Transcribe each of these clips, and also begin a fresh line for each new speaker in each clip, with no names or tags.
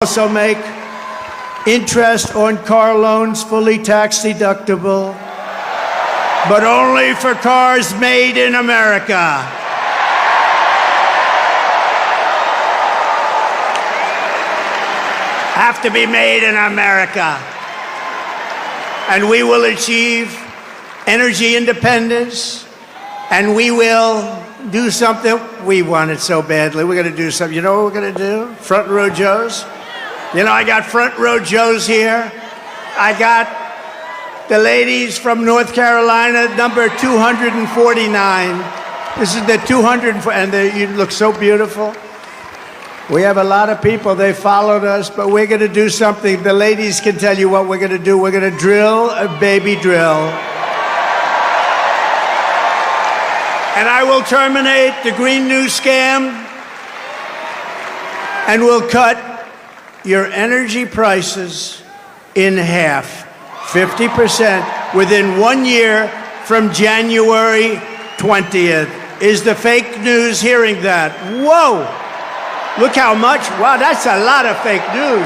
Also make interest on car loans fully tax deductible, but only for cars made in America. Have to be made in America. And we will achieve energy independence, and we will do something. We want it so badly. We're going to do something. You know what we're going to do? Front row Joes. You know, I got front row Joes here. I got the ladies from North Carolina, number 249. This is the 200, and you look so beautiful. We have a lot of people. They followed us, but we're going to do something. The ladies can tell you what we're going to do. We're going to drill a baby drill. And I will terminate the Green New Scam, and we'll cut your energy prices in half, 50%, within 1 year from January 20th. Is the fake news hearing that? Whoa! Look how much. Wow, that's a lot of fake news.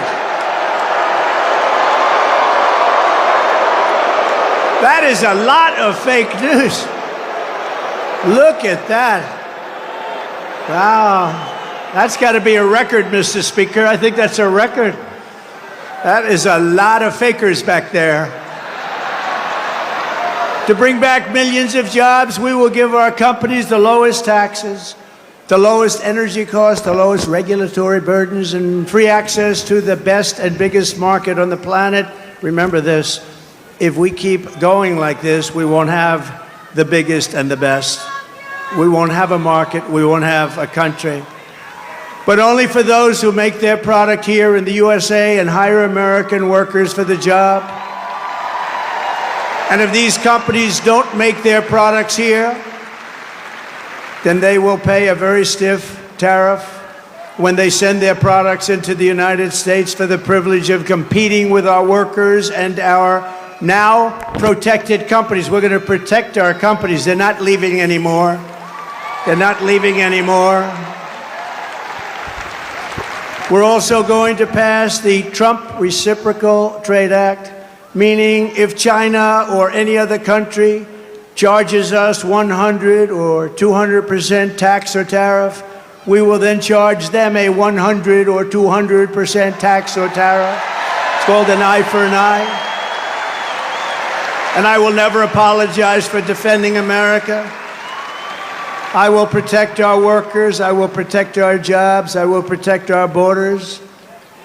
That is a lot of fake news. Look at that. Wow. That's got to be a record, Mr. Speaker. I think that's a record. That is a lot of fakers back there. To bring back millions of jobs, we will give our companies the lowest taxes, the lowest energy costs, the lowest regulatory burdens, and free access to the best and biggest market on the planet. Remember this, if we keep going like this, we won't have the biggest and the best. We won't have a market, we won't have a country. But only for those who make their product here in the USA and hire American workers for the job. And if these companies don't make their products here, then they will pay a very stiff tariff when they send their products into the United States for the privilege of competing with our workers and our now protected companies. We're going to protect our companies. They're not leaving anymore. They're not leaving anymore. We're also going to pass the Trump Reciprocal Trade Act, meaning if China or any other country charges us 100 or 200% tax or tariff, we will then charge them a 100 or 200% tax or tariff. It's called an eye for an eye. And I will never apologize for defending America. I will protect our workers. I will protect our jobs. I will protect our borders.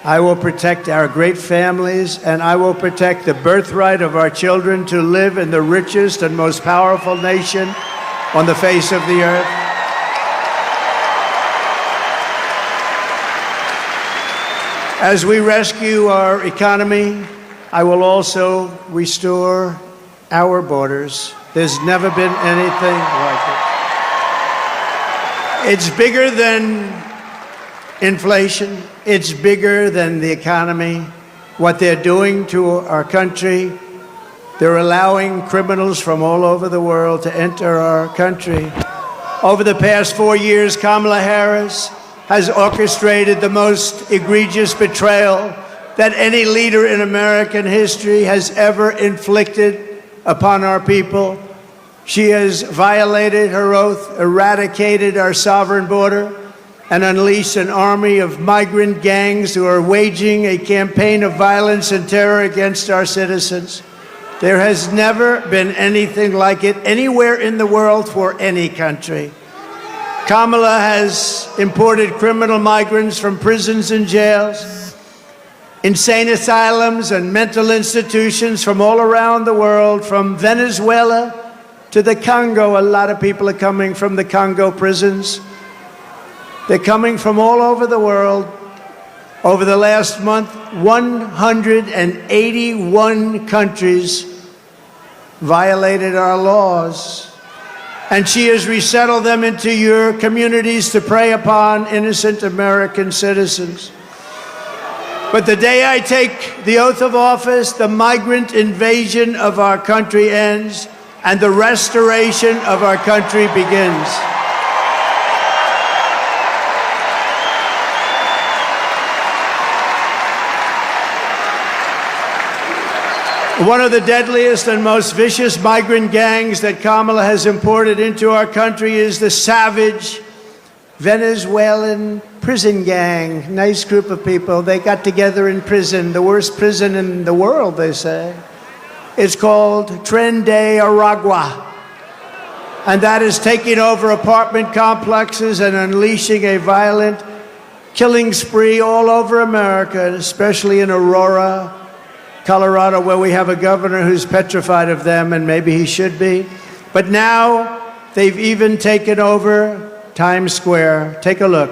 I will protect our great families. And I will protect the birthright of our children to live in the richest and most powerful nation on the face of the earth. As we rescue our economy, I will also restore our borders. There's never been anything like it. It's bigger than inflation. It's bigger than the economy. What they're doing to our country, they're allowing criminals from all over the world to enter our country. Over the past 4 years, Kamala Harris has orchestrated the most egregious betrayal that any leader in American history has ever inflicted upon our people. She has violated her oath, eradicated our sovereign border, and unleashed an army of migrant gangs who are waging a campaign of violence and terror against our citizens. There has never been anything like it anywhere in the world for any country. Kamala has imported criminal migrants from prisons and jails, insane asylums and mental institutions from all around the world, from Venezuela to the Congo. A lot of people are coming from the Congo prisons. They're coming from all over the world. Over the last month, 181 countries violated our laws. And she has resettled them into your communities to prey upon innocent American citizens. But the day I take the oath of office, the migrant invasion of our country ends, and the restoration of our country begins. One of the deadliest and most vicious migrant gangs that Kamala has imported into our country is the savage Venezuelan prison gang. Nice group of people. They got together in prison, the worst prison in the world, they say. It's called Tren de Aragua. And that is taking over apartment complexes and unleashing a violent killing spree all over America, especially in Aurora, Colorado, where we have a governor who's petrified of them, and maybe he should be. But now they've even taken over Times Square. Take a look.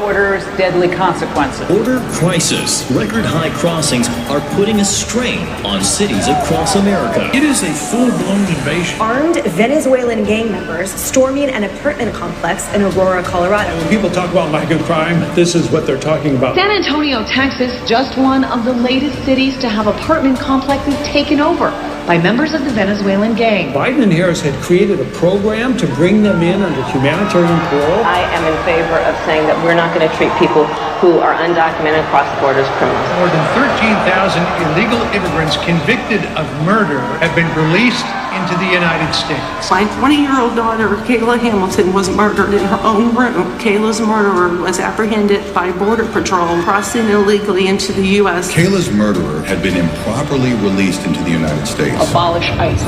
Orders deadly consequences.
Border crisis. Record high crossings are putting a strain on cities across America.
It is a full-blown invasion.
Armed Venezuelan gang members storming an apartment complex in Aurora, Colorado.
When people talk about lack of crime, this is what they're talking about.
San Antonio, Texas, just one of the latest cities to have apartment complexes taken over by members of the Venezuelan gang.
Biden and Harris had created a program to bring them in under humanitarian parole.
I am in favor of saying that we're not going to treat people who are undocumented across the border as criminals.
More than 13,000 illegal immigrants convicted of murder have been released into the United States.
My 20-year-old daughter, Kayla Hamilton, was murdered in her own room. Kayla's murderer was apprehended by Border Patrol crossing illegally into the U.S.
Kayla's murderer had been improperly released into the United States.
Abolish ICE.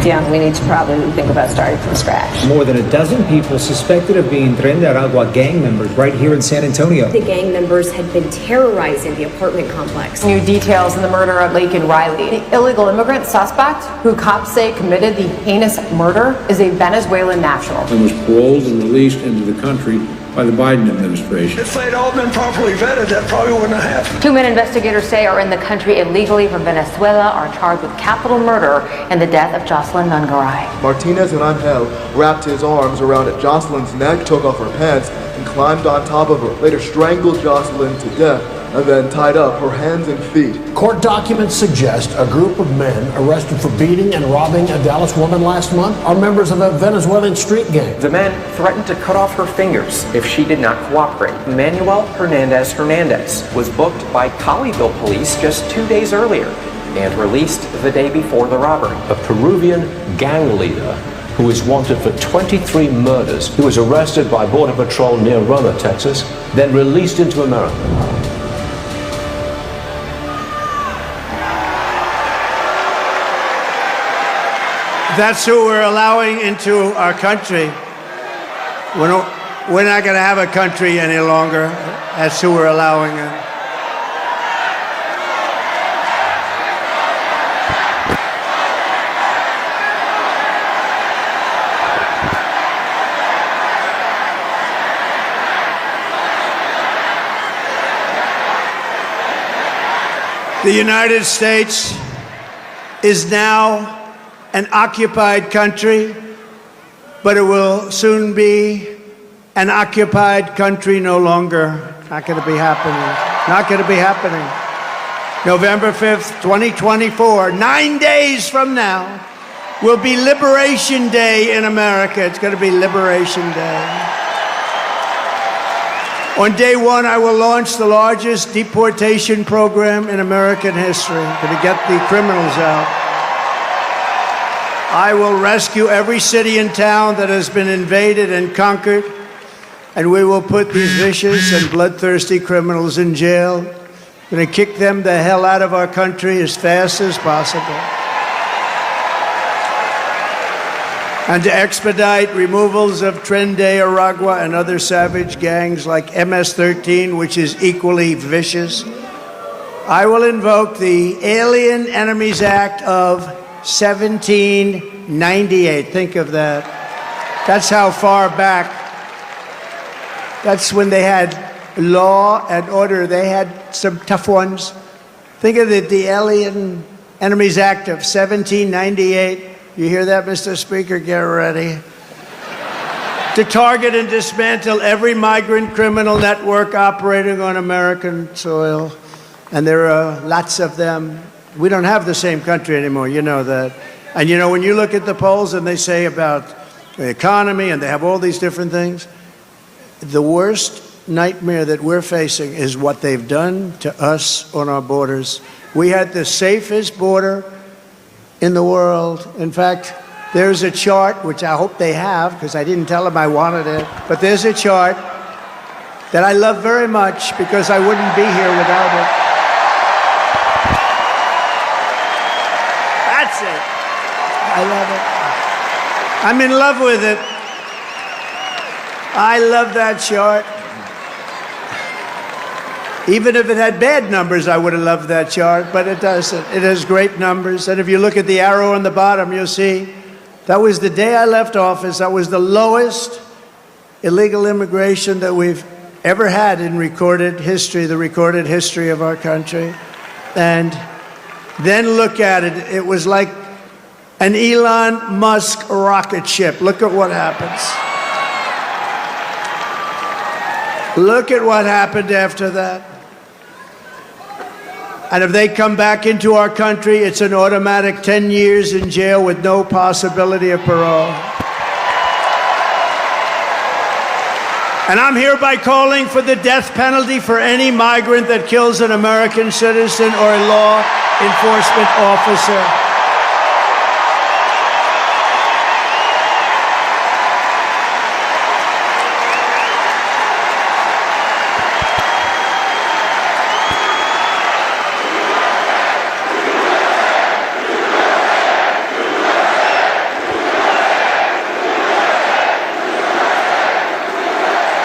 Yeah, we need to probably think about starting from scratch.
More than a dozen people suspected of being Tren de Aragua gang members right here in San Antonio.
The gang members had been terrorizing the apartment complex.
New details in the murder of Laken Riley. The illegal immigrant suspect, who cops say committed the heinous murder, is a Venezuelan national.
And was paroled and released into the country by the Biden administration.
If they'd all been properly vetted, that probably wouldn't have happened.
2 men investigators say are in the country illegally from Venezuela are charged with capital murder in the death of Jocelyn Nungaray.
Martinez and Angel wrapped his arms around Jocelyn's neck, took off her pants, and climbed on top of her. Later strangled Jocelyn to death, and then tied up her hands and feet.
Court documents suggest a group of men arrested for beating and robbing a Dallas woman last month are members of a Venezuelan street gang.
The men threatened to cut off her fingers if she did not cooperate. Manuel Hernandez was booked by Colleyville police just 2 days earlier and released the day before the robbery.
A Peruvian gang leader who is wanted for 23 murders, who was arrested by Border Patrol near Roma, Texas, then released into America.
That's who we're allowing into our country. We're not going to have a country any longer. That's who we're allowing in. The United States is now an occupied country, but it will soon be an occupied country no longer. Not going to be happening. Not going to be happening. November 5th, 2024, 9 days from now, will be Liberation Day in America. It's going to be Liberation Day. On day one, I will launch the largest deportation program in American history to get the criminals out. I will rescue every city and town that has been invaded and conquered, and we will put these vicious and bloodthirsty criminals in jail. We're going to kick them the hell out of our country as fast as possible. And to expedite removals of Tren de Aragua and other savage gangs like MS-13, which is equally vicious, I will invoke the Alien Enemies Act of 1798. Think of that. That's how far back. That's when they had law and order. They had some tough ones. Think of the Alien Enemies Act of 1798. You hear that, Mr. Speaker? Get ready. To target and dismantle every migrant criminal network operating on American soil. And there are lots of them. We don't have the same country anymore, you know that. And you know, when you look at the polls and they say about the economy and they have all these different things, the worst nightmare that we're facing is what they've done to us on our borders. We had the safest border in the world. In fact, there's a chart, which I hope they have, because I didn't tell them I wanted it, but there's a chart that I love very much because I wouldn't be here without it. That's it. I love it. I'm in love with it. I love that chart. Even if it had bad numbers, I would have loved that chart, but it doesn't. It has great numbers. And if you look at the arrow on the bottom, you'll see that was the day I left office. That was the lowest illegal immigration that we've ever had in recorded history, the recorded history of our country. And then look at it. It was like an Elon Musk rocket ship. Look at what happens. Look at what happened after that. And if they come back into our country, it's an automatic 10 years in jail with no possibility of parole. And I'm hereby calling for the death penalty for any migrant that kills an American citizen or a law enforcement officer.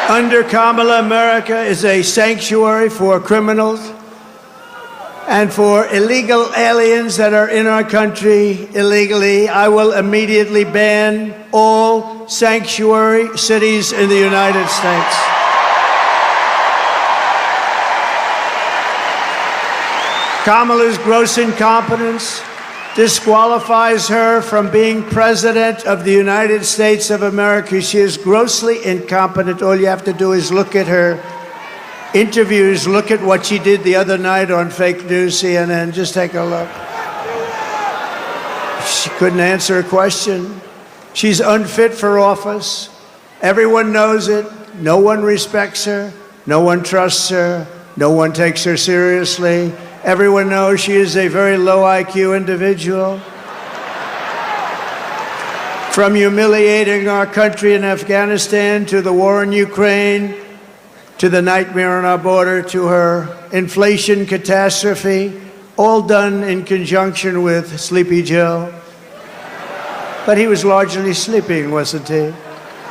Under Kamala, America is a sanctuary for criminals and for illegal aliens that are in our country illegally. I will immediately ban all sanctuary cities in the United States. Kamala's gross incompetence disqualifies her from being President of the United States of America. She is grossly incompetent. All you have to do is look at her interviews, look at what she did the other night on fake news CNN. Just take a look. She couldn't answer a question. She's unfit for office. Everyone knows it. No one respects her. No one trusts her. No one takes her seriously. Everyone knows she is a very low IQ individual. From humiliating our country in Afghanistan, to the war in Ukraine, to the nightmare on our border, to her inflation catastrophe, all done in conjunction with Sleepy Joe. But he was largely sleeping, wasn't he?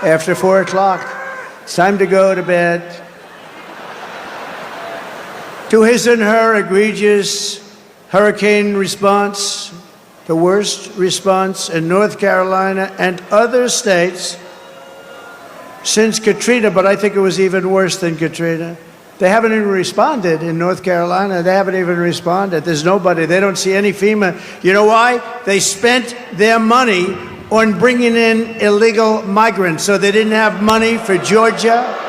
After 4 o'clock, it's time to go to bed. To his and her egregious hurricane response, the worst response in North Carolina and other states since Katrina, but I think it was even worse than Katrina. They haven't even responded in North Carolina. They haven't even responded. There's nobody. They don't see any FEMA. You know why? They spent their money on bringing in illegal migrants, so they didn't have money for Georgia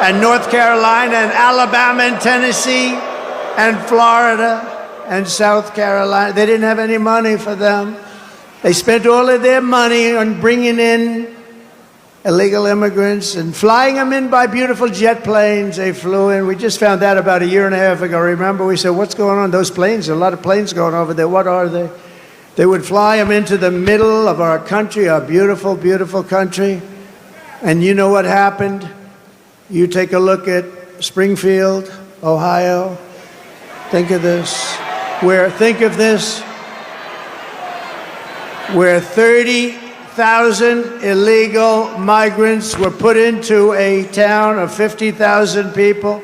and North Carolina and Alabama and Tennessee and Florida and South Carolina. They didn't have any money for them. They spent all of their money on bringing in illegal immigrants and flying them in by beautiful jet planes. They flew in. We just found that about 1.5 years ago. Remember, we said, what's going on? Those planes, there are a lot of planes going over there. What are they? They would fly them into the middle of our country, our beautiful, beautiful country. And you know what happened? You take a look at Springfield, Ohio. Think of this. Where 30,000 illegal migrants were put into a town of 50,000 people.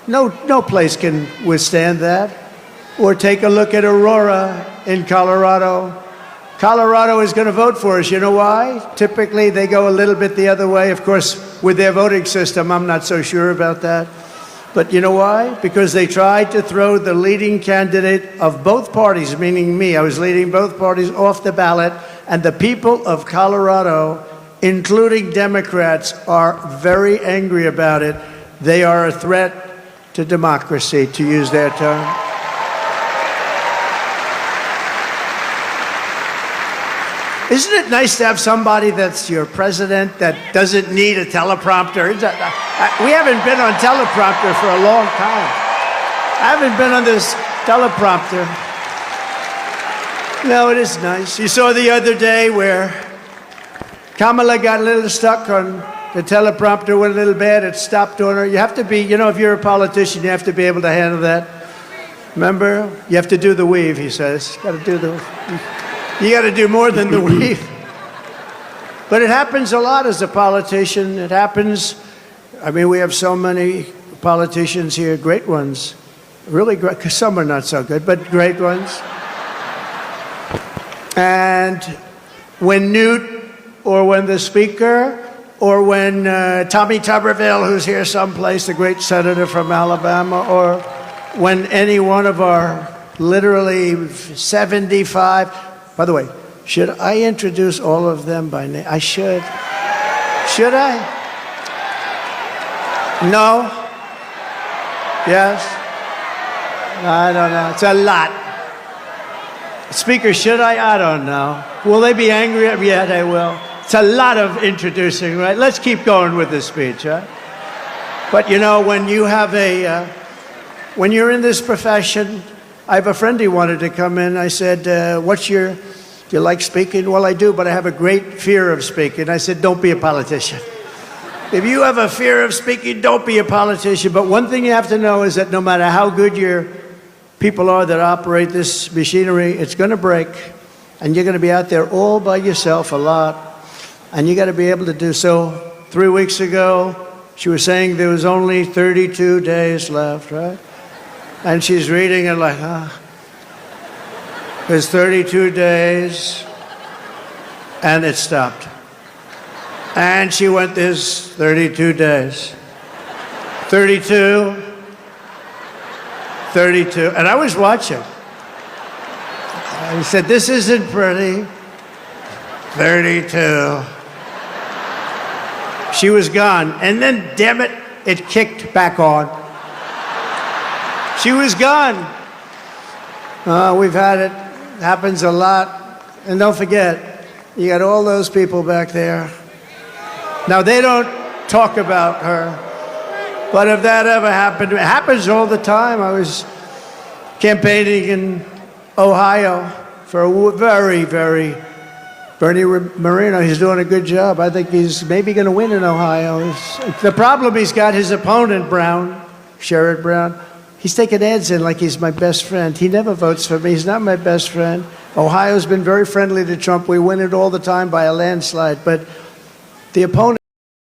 No place can withstand that. Or take a look at Aurora in Colorado. Colorado is going to vote for us. You know why? Typically, they go a little bit the other way. Of course, with their voting system, I'm not so sure about that. But you know why? Because they tried to throw the leading candidate of both parties, meaning me. I was leading both parties off the ballot. And the people of Colorado, including Democrats, are very angry about it. They are a threat to democracy, to use their term. Isn't it nice to have somebody that's your president that doesn't need a teleprompter? We haven't been on teleprompter for a long time. I haven't been on this teleprompter. No, it is nice. You saw the other day where Kamala got a little stuck on the teleprompter, went a little bad, it stopped on her. You have to be, if you're a politician, you have to be able to handle that. Remember? You have to do the weave, he says. You got to do more than the weave. But it happens a lot as a politician. It happens, we have so many politicians here, great ones. Really great, because some are not so good, but great ones. And when Newt, or when the Speaker, or when Tommy Tuberville, who's here someplace, the great senator from Alabama, or when any one of our literally 75, by the way, should I introduce all of them by name? I should. Should I? No? Yes? I don't know. It's a lot. Speaker, should I? I don't know. Will they be angry? Yeah, they will. It's a lot of introducing, right? Let's keep going with this speech, right? But when you have when you're in this profession, I have a friend who wanted to come in. I said, do you like speaking? Well, I do, but I have a great fear of speaking. I said, don't be a politician. If you have a fear of speaking, don't be a politician. But one thing you have to know is that no matter how good your people are that operate this machinery, it's going to break. And you're going to be out there all by yourself a lot. And you got to be able to do so. 3 weeks ago, she was saying there was only 32 days left, right? And she's reading it like, there's 32 days, and it stopped. And she went, there's 32 days. 32, 32, and I was watching. I said, this isn't pretty. 32. She was gone. And then, damn it, it kicked back on. She was gone. We've had it. Happens a lot. And don't forget, you got all those people back there. Now, they don't talk about her. But if that ever happened, it happens all the time. I was campaigning in Ohio for a very, very Bernie Moreno. He's doing a good job. I think he's maybe going to win in Ohio. The problem he's got, his opponent, Brown, Sherrod Brown, he's taking ads in like he's my best friend. He never votes for me. He's not my best friend. Ohio's been very friendly to Trump. We win it all the time by a landslide. But the opponent